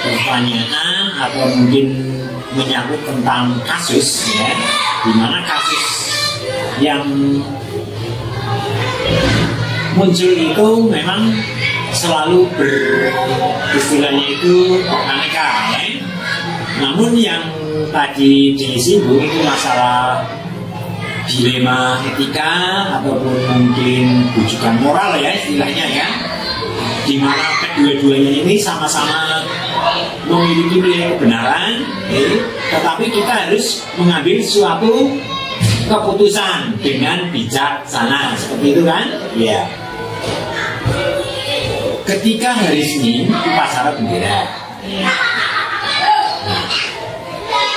pertanyaan atau mungkin menyangkut tentang kasus, ya, di mana kasus yang muncul itu memang selalu istilahnya itu aneka, ya. Namun yang tadi disinggung itu masalah dilema etika ataupun mungkin bujukan moral, ya, istilahnya, ya, di mana kedua-duanya ini sama-sama memiliki nilai kebenaran, tetapi kita harus mengambil suatu keputusan dengan bijaksana, seperti itu kan? Ya. Ketika hari Senin upacara bendera,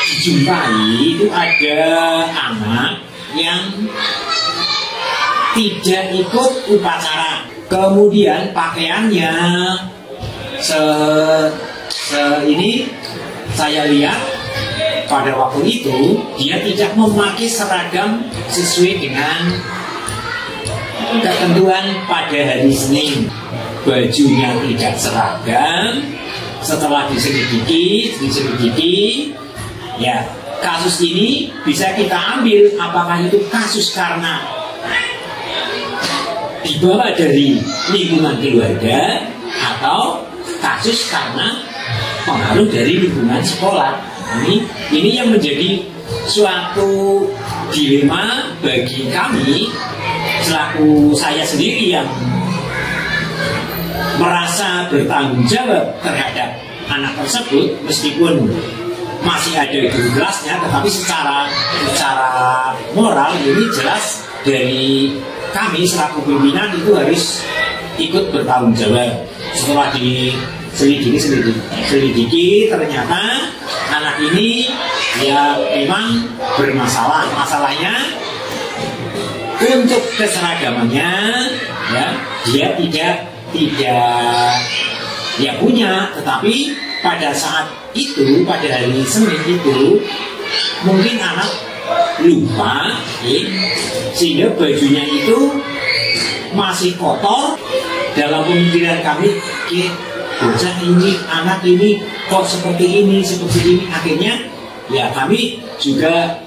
dijumpai itu ada anak yang tidak ikut upacara. Kemudian pakaiannya ini saya lihat pada waktu itu dia tidak memakai seragam sesuai dengan ketentuan pada hari Senin. Bajunya tidak seragam. Setelah diselidiki, ya, kasus ini bisa kita ambil apakah itu kasus karena dibawa dari lingkungan keluarga atau kasus karena pengaruh dari lingkungan sekolah. Ini yang menjadi suatu dilema bagi kami selaku saya sendiri yang merasa bertanggung jawab terhadap anak tersebut, meskipun masih ada guru kelasnya, tetapi secara moral ini jelas dari kami selaku pimpinan itu harus ikut bertanggung jawab. Setelah diselidiki ternyata anak ini ya memang bermasalah. Masalahnya untuk keseragamannya, ya, dia tidak ya punya, tetapi pada saat itu, pada hari Senin itu mungkin anak lupa, sehingga bajunya itu masih kotor. Dalam pemikiran kami, bocah ini, anak ini kok seperti ini. Akhirnya ya kami juga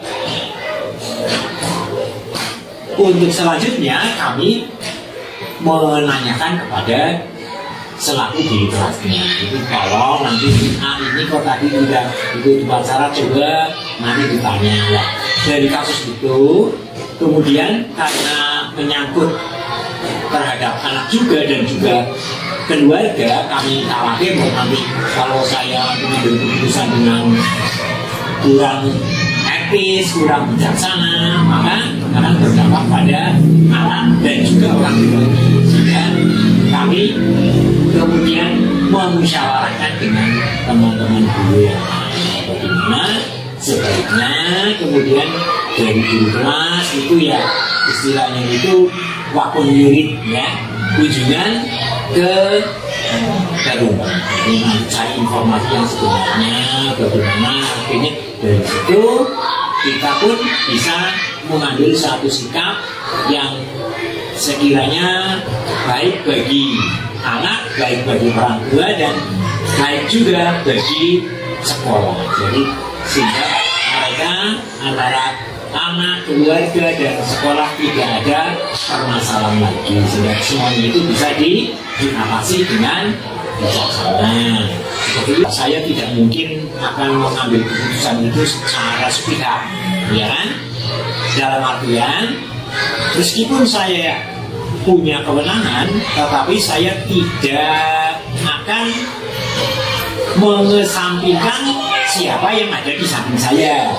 untuk selanjutnya kami menanyakan kepada selaku di kelasnya, itu kalau nanti ini kok tadi tidak ikut upacara, coba nanti ditanya, ya. Dari kasus itu kemudian karena menyangkut terhadap anak juga dan juga keluarga, kami khawatir nanti kalau saya mengambil keputusan dengan kurang etis, kurang bijaksana, maka akan berdampak pada anak dan juga orang tua. Sehingga kami kemudian memusyawarahkan dengan teman-teman guru yang bagaimana sebaiknya kemudian dari guru kelas itu ya istilahnya itu waktu murid, ya, kunjungan ke rumah mencari informasi yang sebenarnya bagaimana. Akhirnya dari situ kita pun bisa mengambil satu sikap yang sekiranya baik bagi anak, baik bagi orang tua, dan baik juga bagi sekolah. Jadi sehingga mereka antara anak, keluarga, dan sekolah tidak ada permasalahan lagi, sehingga semuanya itu bisa diatasi dengan bijaksana. Jadi saya tidak mungkin akan mengambil keputusan itu secara sepihak, ya kan? Dalam artian meskipun saya punya kewenangan, tetapi saya tidak akan mengesampingkan siapa yang ada di samping saya.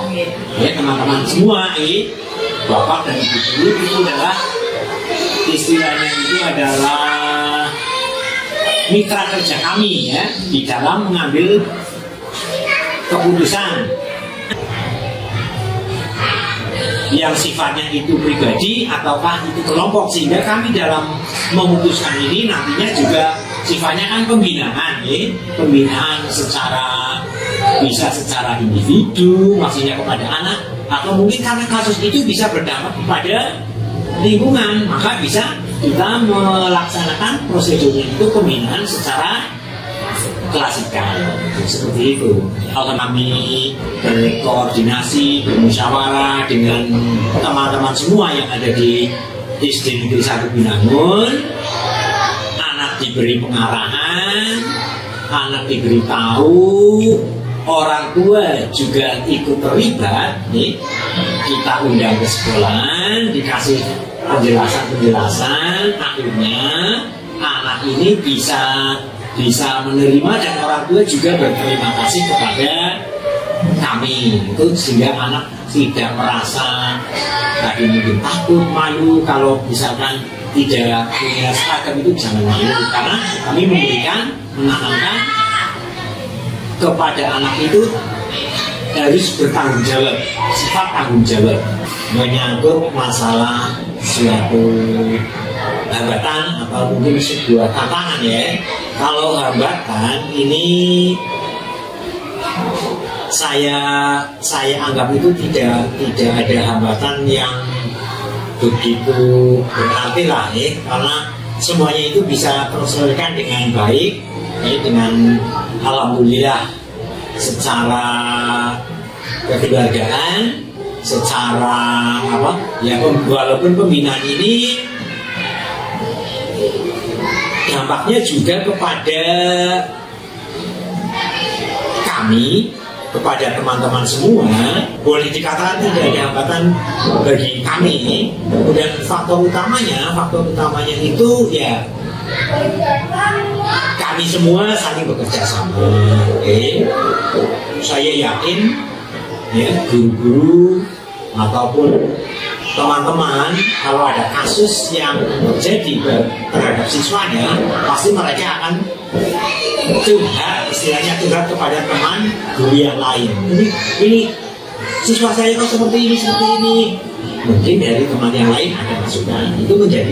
Ya, teman-teman semua, bapak dan ibu guru itu adalah istilahnya itu adalah mitra kerja kami, ya, di dalam mengambil keputusan yang sifatnya itu pribadi ataukah itu kelompok, sehingga kami dalam memutuskan ini nantinya juga sifatnya kan pembinaan, pembinaan secara bisa secara individu, maksudnya kepada anak, atau mungkin karena kasus itu bisa berdampak kepada lingkungan, maka bisa kita melaksanakan prosedurnya itu pembinaan secara klasikal seperti itu. Kalau kami berkoordinasi, bermusyawarah dengan teman-teman semua yang ada di SD Negeri 1 Binangun, anak diberi pengarahan, anak diberi tahu, orang tua juga ikut terlibat, nih. Kita undang ke sekolahan, dikasih penjelasan, akhirnya anak ini bisa menerima dan orang tua juga berterima kasih kepada kami, itu sehingga anak tidak merasa tadi mungkin takut, malu kalau misalkan tidak punya seragam, itu jangan malu, karena kami menanamkan kepada anak itu harus bertanggung jawab, sifat tanggung jawab menyangkut masalah suatu hambatan atau mungkin sebuah tantangan ya. Kalau hambatan ini saya anggap itu tidak ada hambatan yang begitu berarti lah ya, karena semuanya itu bisa terselesaikan dengan baik ya, dengan alhamdulillah secara kekeluargaan, secara apa ya, walaupun pembinaan ini dampaknya juga kepada kami, kepada teman-teman semua, boleh dikatakan tidak ada hambatan bagi kami. Dan faktor utamanya itu ya kami semua saling bekerja sama. Saya yakin ya, guru-guru ataupun teman-teman kalau ada kasus yang terjadi terhadap siswanya, pasti mereka akan curhat, istilahnya curhat kepada teman guru yang lain. Ini siswa saya kok seperti ini. Mungkin dari teman yang lain ada masukan. Itu menjadi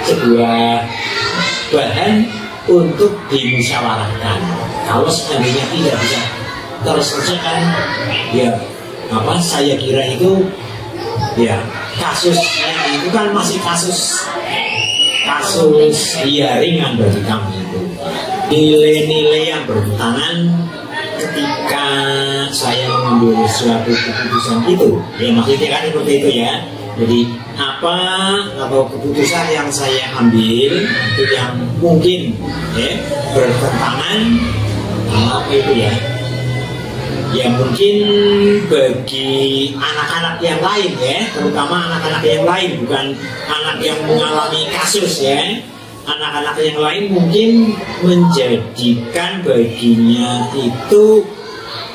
sebuah bahan untuk dimusyawarahkan. Kalau seandainya tidak bisa terselesaikan, ya apa? Saya kira itu ya kasusnya itu kan masih kasus ya ringan bagi kami itu. Nilai-nilai yang bertentangan ketika saya mengambil suatu keputusan itu, ya maksudnya kan seperti itu ya. Jadi apa atau keputusan yang saya ambil itu yang mungkin ya bertentangan apa itu ya, ya mungkin bagi anak-anak yang lain ya, terutama anak-anak yang lain, bukan anak yang mengalami kasus ya. Anak-anak yang lain mungkin menjadikan baginya itu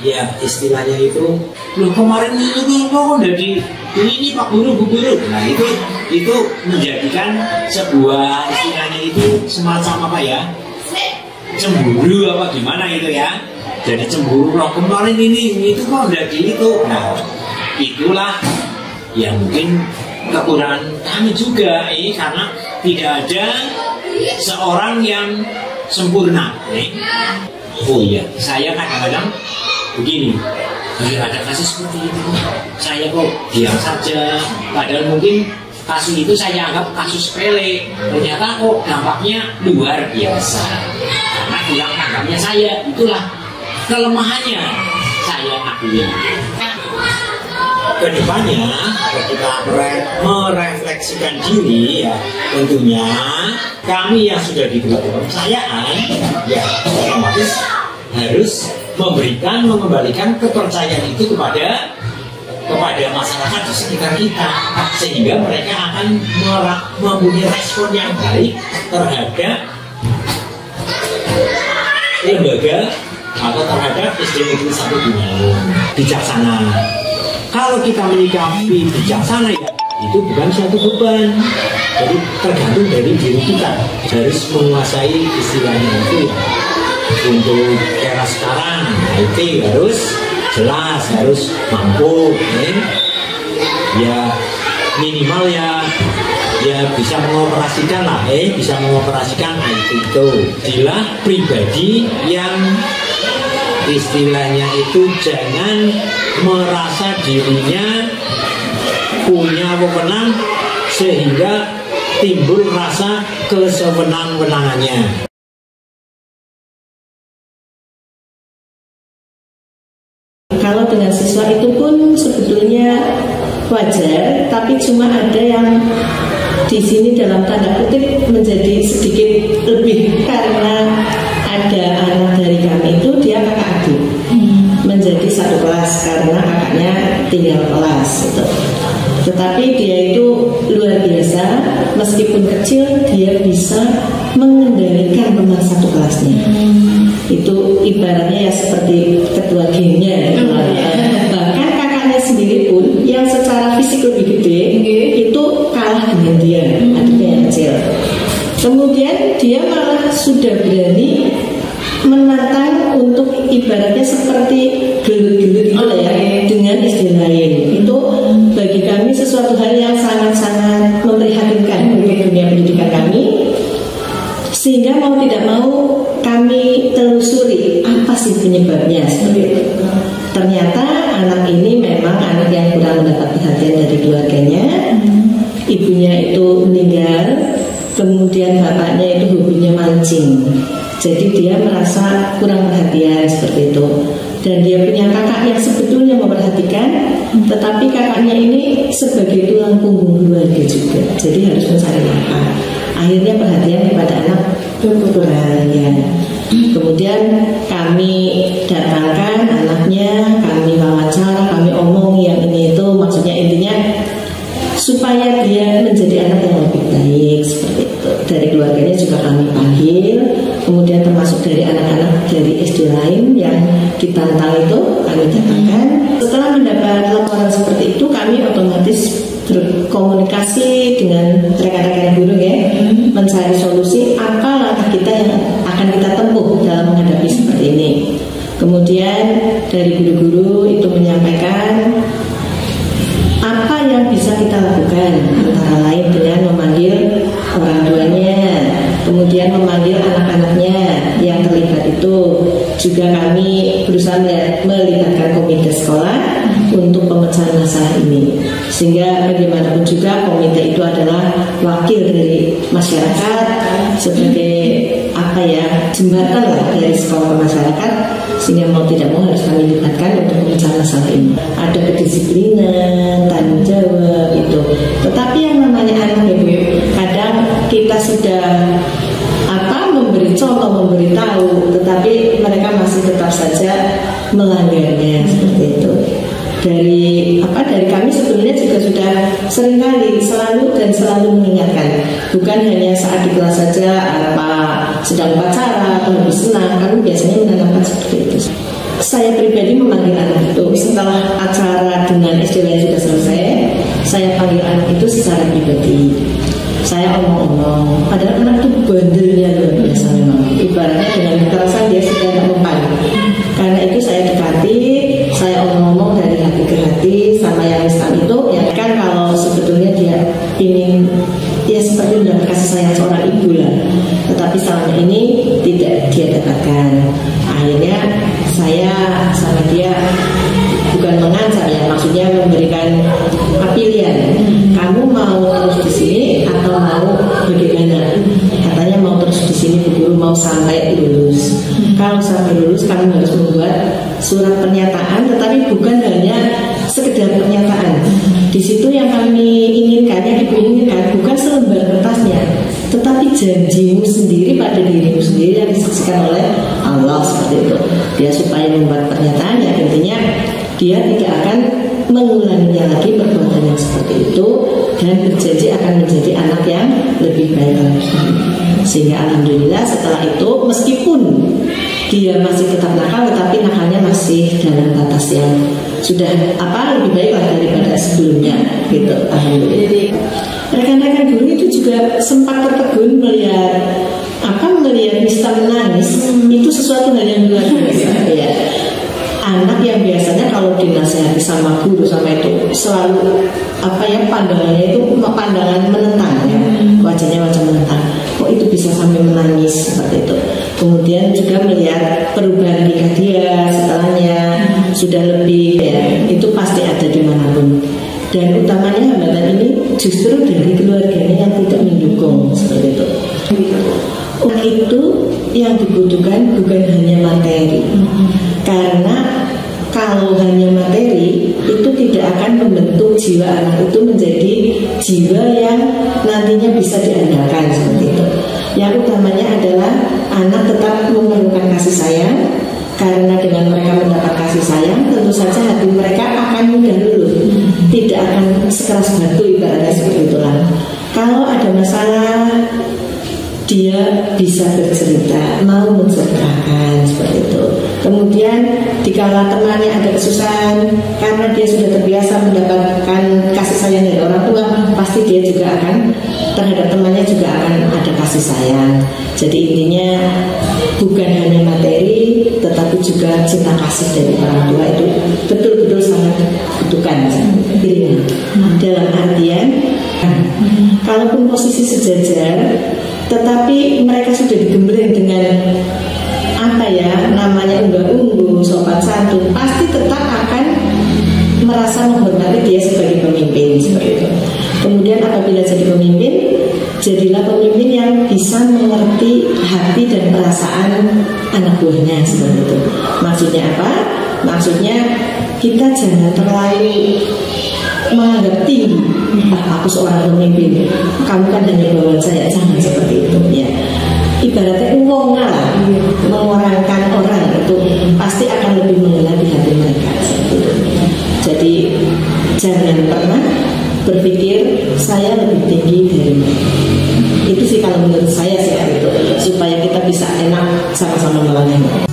ya istilahnya itu, loh kemarin ini kok jadi ini Pak Guru, Bu Guru. Nah itu menjadikan sebuah istilahnya itu semacam apa ya, cemburu apa gimana itu ya. Jadi cemburu, loh kemarin ini itu kok jadi itu. Nah itulah ya mungkin kekurangan kami juga karena tidak ada seorang yang sempurna. Oh iya, saya kadang-kadang begini, ada kasus seperti itu, saya kok diam saja, padahal mungkin kasus itu saya anggap kasus sepele, ternyata kok dampaknya luar biasa karena kurang tanggapnya saya. Itulah kelemahannya, saya akui. Kedepannya kita merefleksikan diri ya, tentunya kami yang sudah diberi kepercayaan ya otomatis harus mengembalikan kepercayaan itu kepada masyarakat di sekitar kita, sehingga mereka akan mempunyai respon yang baik terhadap lembaga atau terhadap SD Negeri 1 Binangun. Bijaksana. Kalau kita menyikapi bijaksana ya, itu bukan suatu beban. Jadi tergantung dari diri kita, harus menguasai istilahnya itu ya. Untuk era sekarang IT harus jelas, harus mampu ya minimal ya bisa mengoperasikan lah, bisa mengoperasikan IT itu. Bila pribadi yang istilahnya itu jangan merasa dirinya punya wewenang sehingga timbul rasa kesewenang-wenangannya. bergaul dengan siswa itu pun sebetulnya wajar, tapi cuma ada yang di sini dalam tanda kutip menjadi sedikit lebih, karena ada anak dari kami itu dia kakak adik menjadi satu kelas karena kakaknya tinggal kelas gitu. Tetapi dia itu luar biasa, meskipun kecil dia bisa mengendalikan teman satu kelasnya. Itu ibaratnya ya seperti ketua gengnya gitu. Bahkan kakaknya sendiri pun yang secara fisik lebih gede itu kalah dengan dia, adiknya yang kecil. Kemudian dia malah sudah berani menantang untuk ibaratnya seperti gelut-gelut gitu lah ya, dengan istilah lain. Itu bagi kami sesuatu hal yang sangat-sangat memprihatinkan untuk dunia pendidikan kami, sehingga mau tidak mau kami telusuri apa sih penyebabnya seperti itu. Ternyata anak ini memang anak yang kurang mendapat perhatian dari keluarganya. Ibunya itu meninggal, kemudian bapaknya itu hobinya mancing. Jadi dia merasa kurang perhatian seperti itu. Dan dia punya kakak yang sebetulnya memperhatikan, tetapi kakaknya ini sebagai tulang punggung keluarga juga. Jadi harus mencari nafkah. Akhirnya perhatian kepada anak berkurang ya. Kemudian kami datangkan anaknya, kami wawancara, kami omong yang ini itu, maksudnya intinya supaya dia menjadi anak yang lebih baik seperti itu. Dari keluarganya juga kami panggil, kemudian termasuk dari anak-anak dari SD lain yang ditantang itu kami datangkan. Setelah mendapat laporan seperti itu, kami otomatis berkomunikasi dengan rekan-rekan guru ya, mencari solusi apa langkah kita yang akan kita tempuh dalam menghadapi seperti ini. Kemudian dari guru-guru itu menyampaikan apa yang bisa kita lakukan, antara lain dengan memanggil orang tuanya, kemudian memanggil anak-anaknya yang terlibat itu. Juga kami berusaha melibatkan komite sekolah untuk pemecahan masalah ini, sehingga bagaimanapun juga komite itu adalah wakil dari masyarakat sebagai apa ya, jembatan lah dari sekolah ke masyarakat, sehingga mau tidak mau harus kami libatkan untuk pemecahan masalah ini. Ada kedisiplinan, tanggung jawab itu. Tetapi yang namanya anak ya Bu, kadang kita sudah memberi contoh, memberi tahu, tetapi mereka masih tetap saja melanggarnya seperti itu. Dari kami sebetulnya juga sudah seringkali selalu mengingatkan, bukan hanya saat di kelas saja, sedang upacara atau lebih senang, kami biasanya menanamkan seperti itu. Saya pribadi memanggil anak itu setelah acara dengan SDW sudah selesai. Saya panggil anak itu secara pribadi. Saya omong-omong, padahal anak itu bandelnya luar biasa memang. Ibaratnya dengan kekerasan dia sudah tak mempan. Karena itu saya dekati, saya omong-omong dari hati ke hati sama yang Islam itu. Ya kan kalau sebetulnya dia ingin ya seperti mendapat kasih sayang seorang ibu lah, tetapi selama ini tidak dia dapatkan. Akhirnya saya sama dia bukan mengancam ya, maksudnya memberikan pilihan. Kamu mau terus di sini atau mau bagaimana? Katanya mau terus di sini Bu Guru, mau sampai lulus. Kalau sampai lulus kamu harus membuat surat pernyataan, tetapi bukan hanya sekedar pernyataan. Di situ yang kami inginkan, yang Ibu inginkan bukan selembar kertasnya, tetapi janjimu sendiri pada dirimu sendiri yang disaksikan oleh Allah seperti itu. Dia supaya membuat pernyataan yang intinya dia tidak akan mengulanginya lagi perbuatan yang seperti itu, dan berjanji akan menjadi anak yang lebih baik lagi. Sehingga alhamdulillah setelah itu meskipun dia masih tetap nakal, tetapi nakalnya masih dalam batas yang sudah lebih baik lah daripada sebelumnya gitu. Alhamdulillah. Rekan-rekan guru itu juga sempat tertegun melihat Mista menangis. Itu sesuatu hal yang luar biasa ya. Anak yang biasanya kalau dinasihati sama guru sama itu selalu pandangannya itu pandangan menentang ya, wajahnya wajah menentang. Kok itu bisa sampai menangis seperti itu. Kemudian juga melihat perubahan nikah dia setelahnya sudah lebih ya, itu pasti ada dimanapun. Dan utamanya hambatan ini justru dari keluarganya yang tidak mendukung seperti itu. Itu yang dibutuhkan bukan hanya materi, karena kalau hanya materi itu tidak akan membentuk jiwa anak itu menjadi jiwa yang nantinya bisa diandalkan seperti itu. Yang utamanya adalah anak tetap memerlukan kasih sayang, karena dengan mereka mendapat kasih sayang tentu saja hati mereka akan mudah luluh, tidak akan sekeras batu ibaratnya seperti itulah. Kalau ada masalah dia bisa bercerita, mau menceritakan seperti itu. Kemudian dikala temannya ada kesusahan, karena dia sudah terbiasa mendapatkan kasih sayang dari orang tua, pasti dia juga akan terhadap temannya juga akan ada kasih sayang. Jadi intinya bukan hanya materi, tetapi juga cinta kasih dari orang tua itu betul-betul sangat dibutuhkan ilmu. Dalam artian, kalaupun posisi sejajar, tetapi mereka sudah digembleng dengan namanya unggah-ungguh, sopan santun, pasti tetap akan merasa menghormati dia sebagai pemimpin seperti itu. Kemudian apabila jadi pemimpin, jadilah pemimpin yang bisa mengerti hati dan perasaan anak buahnya seperti itu. Maksudnya apa? Maksudnya kita jangan terlalu menganggap tinggi, aku seorang pemimpin, kamu kan hanya bawahan saya, jangan seperti itu ya. Ibaratnya uang lah, mengorangkan orang itu pasti akan lebih mengenal di hati mereka seperti itu. Jadi jangan pernah berpikir saya lebih tinggi dari mereka. Itu sih kalau menurut saya sih itu, supaya kita bisa enak sama-sama melayani.